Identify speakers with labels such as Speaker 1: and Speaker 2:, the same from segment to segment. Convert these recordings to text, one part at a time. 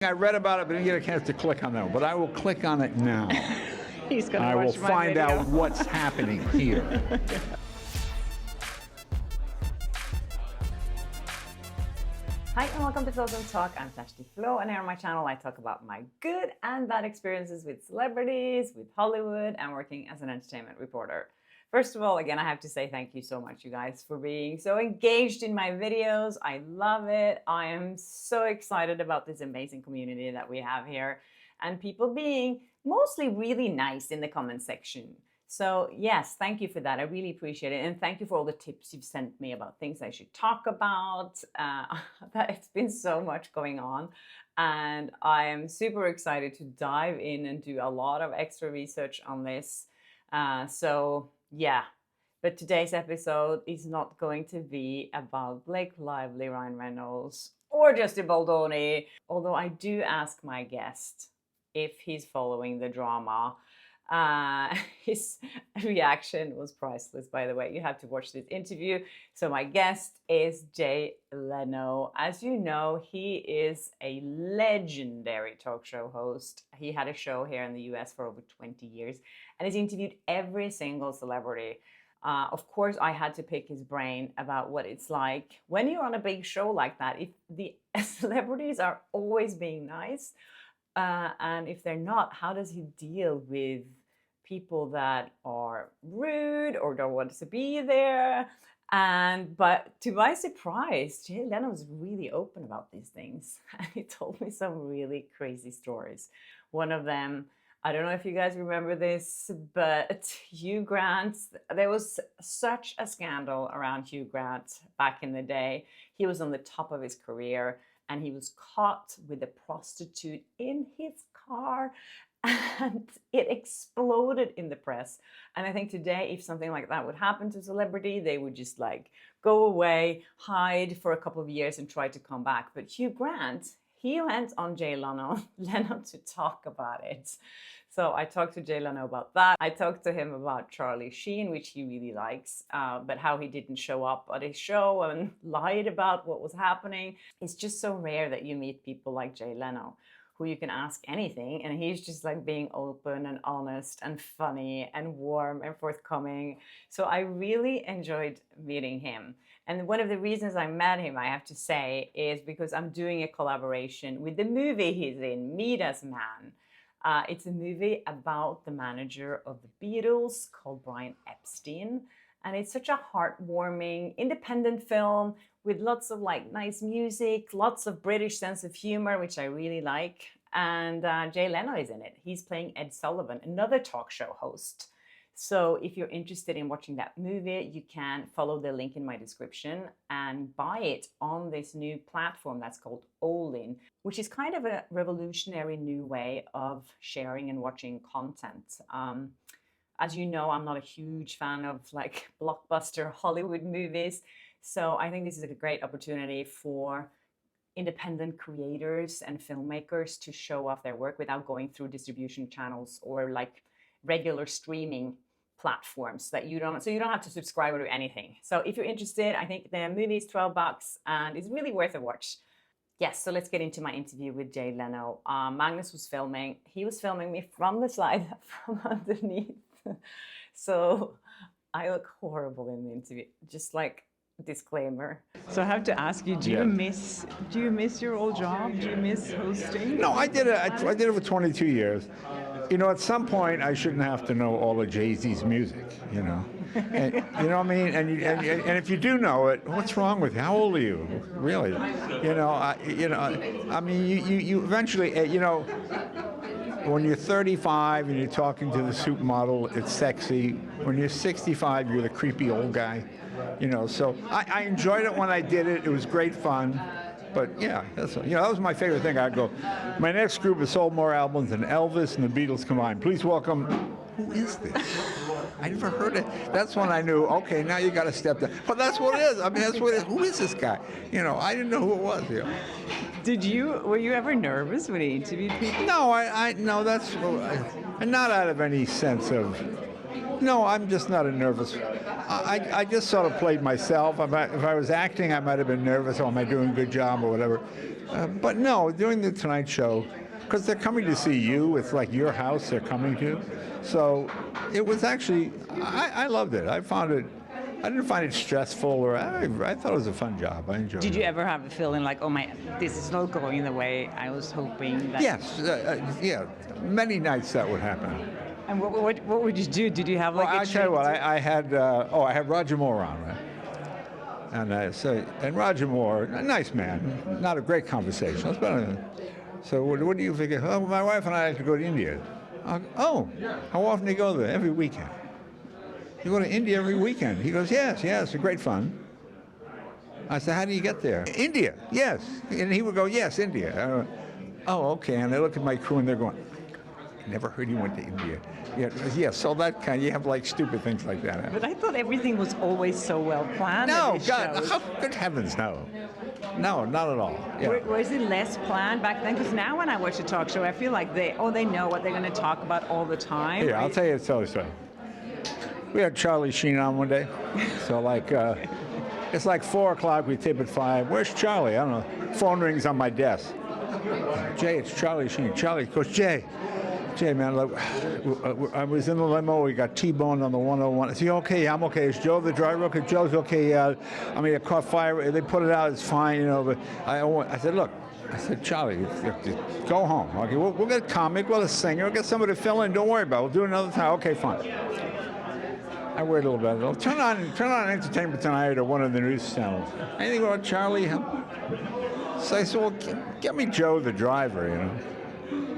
Speaker 1: I read about it, but didn't get a chance to click on that. But I will click on it now.
Speaker 2: He's going to
Speaker 1: I will
Speaker 2: watch my
Speaker 1: find
Speaker 2: video.
Speaker 1: out what's happening here.
Speaker 2: Hi and welcome to Close and Talk. I'm Kjersti Flaa, and here on my channel I talk about my good and bad experiences with celebrities, with Hollywood, and working as an entertainment reporter. First of all, again, I have to say thank you so much, you guys, for being so engaged in my videos. I love it. I am so excited about this amazing community that we have here and people being mostly really nice in the comment section. So yes, thank you for that. I really appreciate it. And thank you for all the tips you've sent me about things I should talk about. It's been so much going on. And I am super excited to dive in and do a lot of extra research on this. Yeah, but today's episode is not going to be about Blake Lively, Ryan Reynolds, or Justin Baldoni, although I do ask my guest if he's following the drama. His reaction was priceless, by the way. You have to watch this interview. So my guest is Jay Leno. As you know, he is a legendary talk show host. He had a show here in the US for over 20 years and has interviewed every single celebrity. Of course, I had to pick his brain about what it's like when you're on a big show like that. If the celebrities are always being nice, and if they're not, how does he deal with people that are rude or don't want to be there? But to my surprise, Jay Leno was really open about these things. And he told me some really crazy stories. One of them, I don't know if you guys remember this, but Hugh Grant, there was such a scandal around Hugh Grant back in the day. He was on the top of his career and he was caught with a prostitute in his car and it exploded in the press. And I think today, if something like that would happen to a celebrity, they would just like go away, hide for a couple of years and try to come back. But Hugh Grant, he went on Jay Leno to talk about it. So I talked to Jay Leno about that. I talked to him about Charlie Sheen, which he really likes, but how he didn't show up at his show and lied about what was happening. It's just so rare that you meet people like Jay Leno, who you can ask anything, and he's just like being open and honest and funny and warm and forthcoming. So I really enjoyed meeting him. And one of the reasons I met him, I have to say, is because I'm doing a collaboration with the movie he's in, Midas Man. It's a movie about the manager of the Beatles called Brian Epstein. And it's such a heartwarming, independent film with lots of like nice music, lots of British sense of humor, which I really like. And Jay Leno is in it. He's playing Ed Sullivan, another talk show host. So if you're interested in watching that movie, you can follow the link in my description and buy it on this new platform that's called Olin, which is kind of a revolutionary new way of sharing and watching content. As you know, I'm not a huge fan of like blockbuster Hollywood movies. So I think this is a great opportunity for independent creators and filmmakers to show off their work without going through distribution channels or like regular streaming platforms that you don't have to subscribe or do anything. So if you're interested, I think the movie is $12 and it's really worth a watch. Yes, so let's get into my interview with Jay Leno. Magnus was filming. He was filming me from the side, from underneath. So I look horrible in the interview, just like disclaimer. So I have to ask you, do you miss your old job? Do you miss hosting?
Speaker 1: No, I did it for 22 years. You know, at some point, I shouldn't have to know all of Jay-Z's music, you know. And, you know what I mean? And if you do know it, what's wrong with you? How old are you? Really? You know, I mean, you eventually, you know, when you're 35 and you're talking to the supermodel, it's sexy. When you're 65, you're the creepy old guy. You know, so I enjoyed it when I did it. It was great fun. But yeah, that was my favorite thing. I'd go, my next group has sold more albums than Elvis and the Beatles combined. Please welcome, who is this? I never heard it. That's when I knew, okay, now you got to step down. But that's what it is. I mean, that's what it is. Who is this guy? You know, I didn't know who it was. You know.
Speaker 2: Were you ever nervous when he interviewed people?
Speaker 1: No, no, that's, not out of any sense of No, I'm just not a nervous. I just sort of played myself. If I was acting, I might have been nervous. Oh, am I doing a good job or whatever? But no, doing the Tonight Show, because they're coming to see you. It's like your house they're coming to. So it was actually, I loved it. I found it. I didn't find it stressful, or I thought it was a fun job. I enjoyed it.
Speaker 2: Did you ever have a feeling like, oh my, this is not going the way I was hoping? That...
Speaker 1: Yes, yeah. Many nights that would happen.
Speaker 2: And what would you do? Did you have like
Speaker 1: Well, I tell you what, I had Roger Moore on, right? And Roger Moore, a nice man, not a great conversationalist, but so what do you figure? Oh, my wife and I like to go to India. Oh, how often do you go there? Every weekend. You go to India every weekend? He goes, yes, it's great fun. I said, how do you get there? India, yes. And he would go, yes, India. Oh, okay. And I look at my crew and they're going, never heard he went to India. Yeah, so that kind, you have like stupid things like that.
Speaker 2: But I thought everything was always so well planned.
Speaker 1: No, God, good heavens, no. No, not at all. Yeah.
Speaker 2: Was it less planned back then? Because now when I watch a talk show, I feel like they know what they're going to talk about all the time.
Speaker 1: Yeah, right? I'll tell you a story. We had Charlie Sheen on one day. So like, it's like 4 o'clock, we tip at 5. Where's Charlie? I don't know. Phone rings on my desk. Jay, it's Charlie Sheen. Charlie goes, Jay, man, look, I was in the limo. We got T-boned on the 101. Is he okay? I'm okay. Is Joe the driver okay? Joe's okay. I mean, it caught fire. They put it out. It's fine, you know. But I said, look. I said, Charlie, go home. Okay, we'll get a comic, we'll get a singer, we'll get somebody to fill in. Don't worry about it. We'll do it another time. Okay, fine. I wait a little bit. I'll turn on Entertainment Tonight or one of the news channels. Anything about Charlie? So I said, well, get me Joe the driver, you know.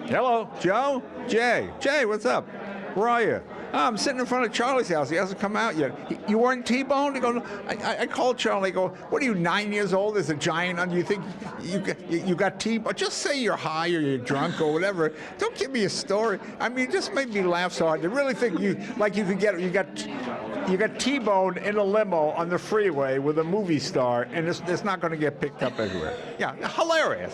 Speaker 1: Hello, Joe? Jay, what's up? Where are you? Oh, I'm sitting in front of Charlie's house. He hasn't come out yet. You weren't T-boned? He goes, I called Charlie. I go, what are you, 9 years old? There's a giant on you. Think you got T-boned? Just say you're high or you're drunk or whatever. Don't give me a story. I mean, it just made me laugh so hard. To really think you got T-boned in a limo on the freeway with a movie star, and it's not going to get picked up everywhere. Yeah, hilarious.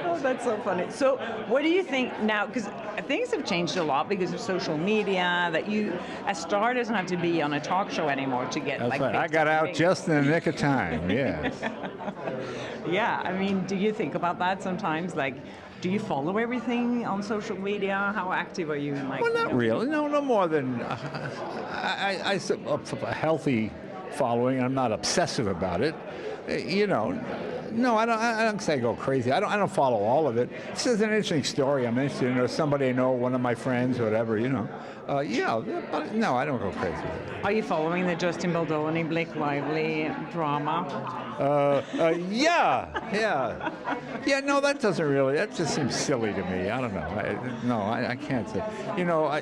Speaker 2: Oh, that's so funny. So what do you think now, because things have changed a lot because of social media, that a star doesn't have to be on a talk show anymore to get
Speaker 1: That's right. I got out just in the nick of time, yes.
Speaker 2: Yeah, I mean, do you think about that sometimes? Like, do you follow everything on social media? How active are you in
Speaker 1: Well, not really. No more than I a healthy following. I'm not obsessive about it. You know. No, I don't say go crazy. I don't follow all of it. If this is an interesting story I'm interested in, or somebody I know, one of my friends, or whatever, you know. Yeah, but no, I don't go crazy.
Speaker 2: Are you following the Justin Baldoni, Blake Lively drama?
Speaker 1: Yeah. No, that doesn't really. That just seems silly to me. I don't know. I can't say. You know,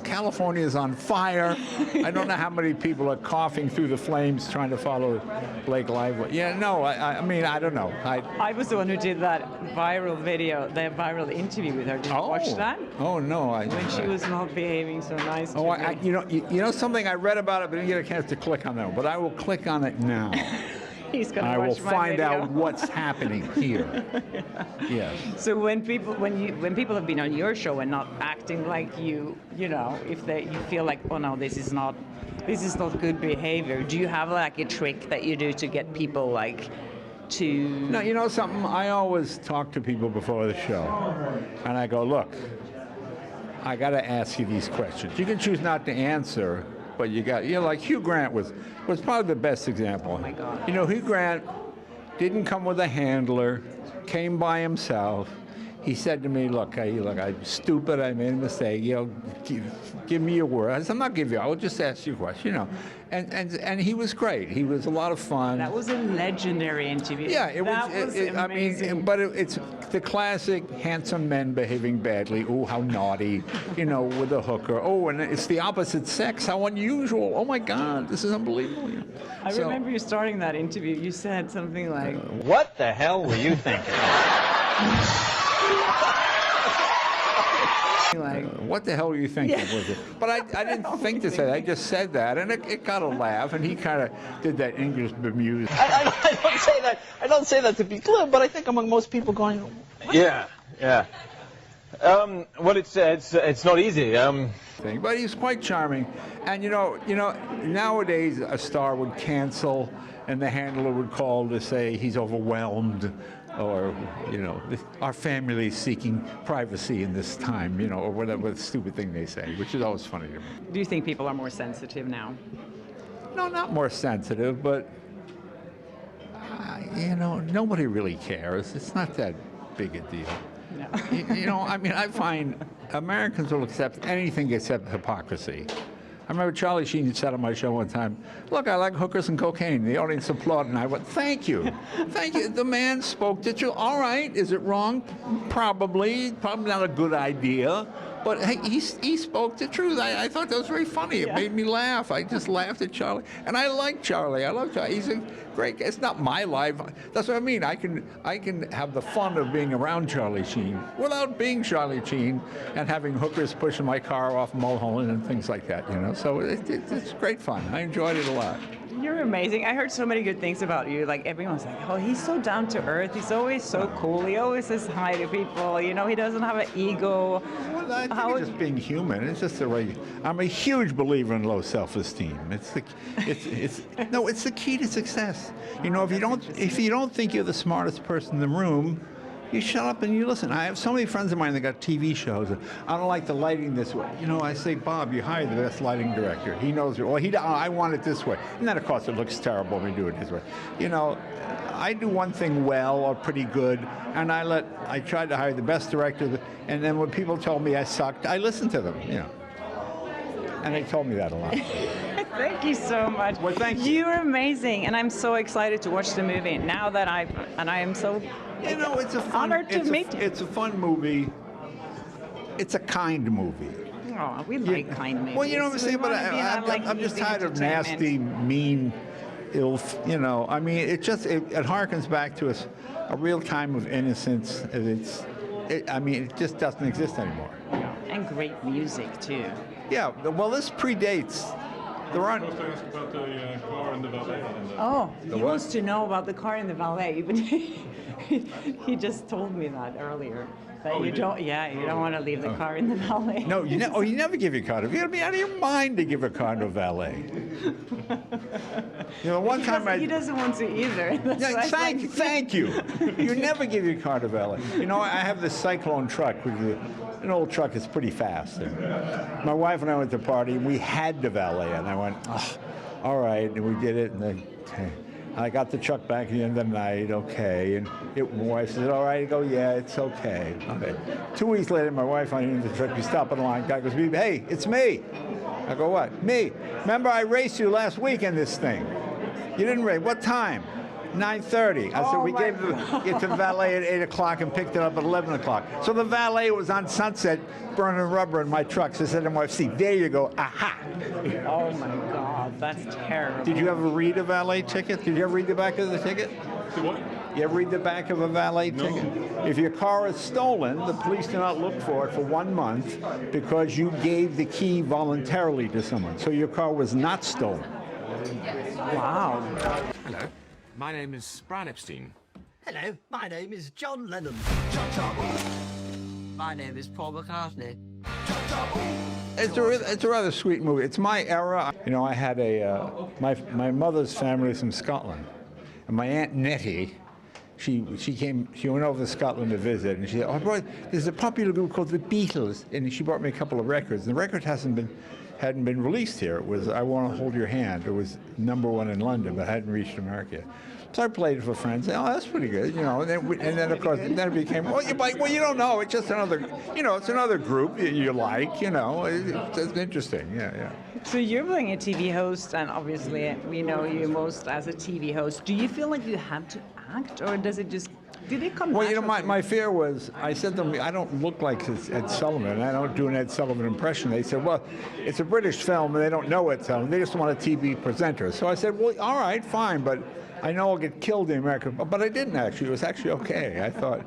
Speaker 1: California is on fire. I don't know how many people are coughing through the flames trying to follow Blake Lively. Yeah, no, I mean, I don't know.
Speaker 2: I was the one who did that viral video, the viral interview with her. Did you watch that?
Speaker 1: Oh, no.
Speaker 2: When she was not behaving so nice.
Speaker 1: You know something? I read about it, but didn't get a chance to click on that one. But I will click on it now.
Speaker 2: He's gonna
Speaker 1: I will find
Speaker 2: video.
Speaker 1: out what's happening here. Yes.
Speaker 2: So when people have been on your show and not acting like you know, if you feel like, oh no, this is not good behavior, do you have like a trick that you do to get people like to?
Speaker 1: No, you know something? I always talk to people before the show, and I go, look, I got to ask you these questions. You can choose not to answer. But like Hugh Grant was probably the best example.
Speaker 2: Oh my God.
Speaker 1: You know, Hugh Grant didn't come with a handler, came by himself. He said to me, look, I'm stupid, I made a mistake, you know, give me your word. I said, I'm not giving you, I will just ask you a question, you know. And he was great. He was a lot of fun.
Speaker 2: That was a legendary interview.
Speaker 1: Yeah, it was
Speaker 2: amazing.
Speaker 1: I mean, but it's the classic handsome men behaving badly. Oh, how naughty, you know, with a hooker. Oh, and it's the opposite sex. How unusual. Oh my God, this is unbelievable. You know?
Speaker 2: I remember you starting that interview. You said something like,
Speaker 3: "What the hell were you thinking?"
Speaker 1: What the hell were you thinking? Yeah. Was it? But I didn't think to say that. I just said that, and it got a laugh, and he kind of did that English bemused.
Speaker 3: I don't say that. I don't say that to be glib, but I think among most people going, what? Yeah. Well, it's not easy.
Speaker 1: Thing, but he's quite charming. And you know, nowadays a star would cancel, and the handler would call to say he's overwhelmed, or our family is seeking privacy in this time, or whatever stupid thing they say, which is always funny to me.
Speaker 2: Do you think people are more sensitive now?
Speaker 1: No, not more sensitive, but nobody really cares. It's not that big a deal.
Speaker 2: No.
Speaker 1: I find Americans will accept anything except hypocrisy. I remember Charlie Sheen said on my show one time, "Look, I like hookers and cocaine." The audience applauded, and I went, "Thank you. Thank you." The man spoke the truth. All right, is it wrong? Probably not a good idea. But hey, he spoke the truth. I thought that was very funny. It made me laugh. I just laughed at Charlie. And I like Charlie. I love Charlie. He's a great guy. It's not my life. That's what I mean. I can have the fun of being around Charlie Sheen without being Charlie Sheen and having hookers pushing my car off Mulholland and things like that, So it's great fun. I enjoyed it a lot.
Speaker 2: You're amazing. I heard so many good things about you. Like, everyone's like, oh, he's so down to earth. He's always so cool. He always says hi to people. He doesn't have an ego.
Speaker 1: Well, I think it's just being human. It's just the way. I'm a huge believer in low self-esteem. It's the key to success. If you don't think you're the smartest person in the room, you shut up and you listen. I have so many friends of mine that got TV shows. I don't like the lighting this way. I say, Bob, you hired the best lighting director. He knows it. Well, I want it this way. And then, of course, it looks terrible when we do it this way. I do one thing well or pretty good, and I tried to hire the best director. And then when people told me I sucked, I listened to them. And they told me that a lot.
Speaker 2: Thank you so much.
Speaker 1: Well, thank you.
Speaker 2: You're amazing, and I'm so excited to watch the movie now that I am so.
Speaker 1: It's a fun.
Speaker 2: Honored to meet you.
Speaker 1: It's a fun movie. It's a kind movie.
Speaker 2: Oh, we like kind movies.
Speaker 1: Well, what I'm saying, but I'm just tired of nasty, mean, ill. It harkens back to a real time of innocence. It just doesn't exist anymore.
Speaker 2: And great music too.
Speaker 1: Yeah. Well, this predates. There aren't.
Speaker 4: About the car and the valet.
Speaker 2: Oh,
Speaker 1: The
Speaker 2: he
Speaker 1: what?
Speaker 2: wants to know about the car and the valet. But he just told me that earlier. That you don't want to leave the car in the valet.
Speaker 1: No, you never give your car to. You got to be out of your mind to give a car to a valet. One time
Speaker 2: He doesn't want to either. That's why it's like-
Speaker 1: Thank you. You never give your car to valet. I have this Cyclone truck, which is an old truck that's pretty fast. And my wife and I went to a party, and we had to valet it. And I went, oh, all right, and we did it. And then I got the truck back at the end of the night, okay. And my wife said, all right. I go, yeah, it's okay. Okay. 2 weeks later, my wife on the end of the truck, we stop on the line. Guy goes, hey, it's me. I go, what? Me. Remember I raced you last week in this thing. You didn't race. What time? 9:30. I said, we gave it to the valet at 8 o'clock and picked it up at 11 o'clock. So the valet was on Sunset burning rubber in my truck. So I said to my wife, see, there you go. Aha.
Speaker 2: Oh my God, that's terrible.
Speaker 1: Did you ever read a valet ticket? Did you ever read the back of the ticket?
Speaker 4: What?
Speaker 1: You ever read the back of a valet ticket? If your car is stolen, the police do not look for it for 1 month because you gave the key voluntarily to someone. So your car was not stolen.
Speaker 2: Wow.
Speaker 5: Hello, my name is Brian Epstein.
Speaker 6: Hello, my name is John Lennon. My name is Paul McCartney.
Speaker 1: It's a rather sweet movie. It's my era. I had my mother's family is from Scotland, and my Aunt Nettie, she went over to Scotland to visit, and she said, oh boy, there's a popular group called the Beatles, and she brought me a couple of records. And the record hadn't been released here. It was I Want to Hold Your Hand. It was #1 in London, but hadn't reached America yet. So I played it for friends. Oh, that's pretty good, And then of course, then it became, you don't know. It's just another, it's another group you like, It's interesting, yeah.
Speaker 2: So you're being a TV host, and obviously we know you most as a TV host. Do you feel like you have to act, or did it come
Speaker 1: Well,
Speaker 2: natural to you?
Speaker 1: my fear was, I said to them, I don't look like Ed Sullivan. I don't do an Ed Sullivan impression. They said, well, it's a British film, and they don't know Ed Sullivan. They just want a TV presenter. So I said, well, all right, fine, but I know I'll get killed in America. But I didn't actually. It was actually okay. I thought,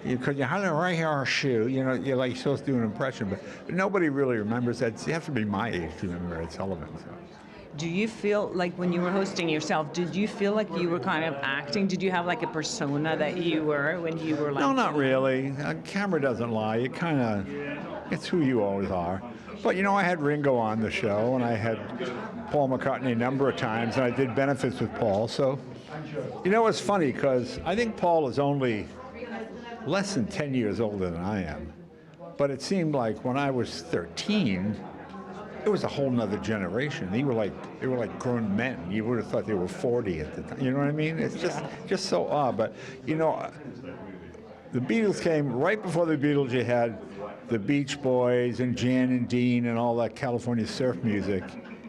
Speaker 1: because you had a right here shoe, you're like supposed to do an impression, but nobody really remembers that. You have to be my age to remember Ed Sullivan. So.
Speaker 2: Do you feel like when you were hosting yourself, did you feel like you were kind of acting? Did you have like a persona that you were when you were like?
Speaker 1: No, not really. A camera doesn't lie. You kind of, it's who you always are. But you know, I had Ringo on the show, and I had Paul McCartney a number of times, and I did benefits with Paul. So, you know, it's funny because I think Paul is only less than 10 years older than I am. But it seemed like when I was 13, it was a whole nother generation. They were like grown men. You would have thought they were 40 at the time. You know what I mean? It's just so odd. But you know, the Beatles came right before the Beatles. You had the Beach Boys and Jan and Dean and all that California surf music.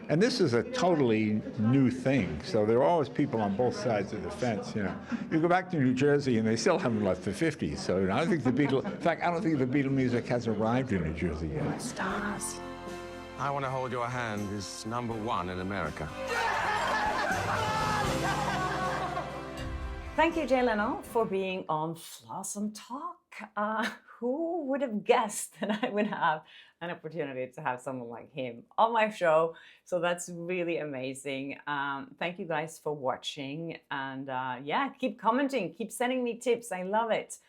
Speaker 1: And this is a totally new thing. So there are always people on both sides of the fence. You know, you go back to New Jersey and they still haven't left the 50s. So you know, I think the Beatles. In fact, I don't think the Beatle music has arrived in New Jersey yet.
Speaker 2: Stars.
Speaker 5: I Want to Hold Your Hand is #1 in America.
Speaker 2: Thank you, Jay Leno, for being on Flawsome Talk. Who would have guessed that I would have an opportunity to have someone like him on my show? So that's really amazing. Thank you guys for watching. And yeah, keep commenting, keep sending me tips. I love it.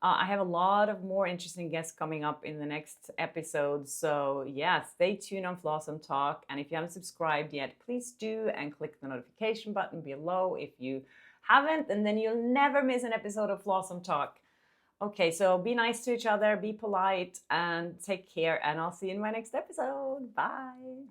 Speaker 2: I have a lot of more interesting guests coming up in the next episode. So yeah, stay tuned on Flawsome Talk. And if you haven't subscribed yet, please do, and click the notification button below if you haven't, and then you'll never miss an episode of Flawsome Talk. Okay, so be nice to each other, be polite, and take care. And I'll see you in my next episode. Bye.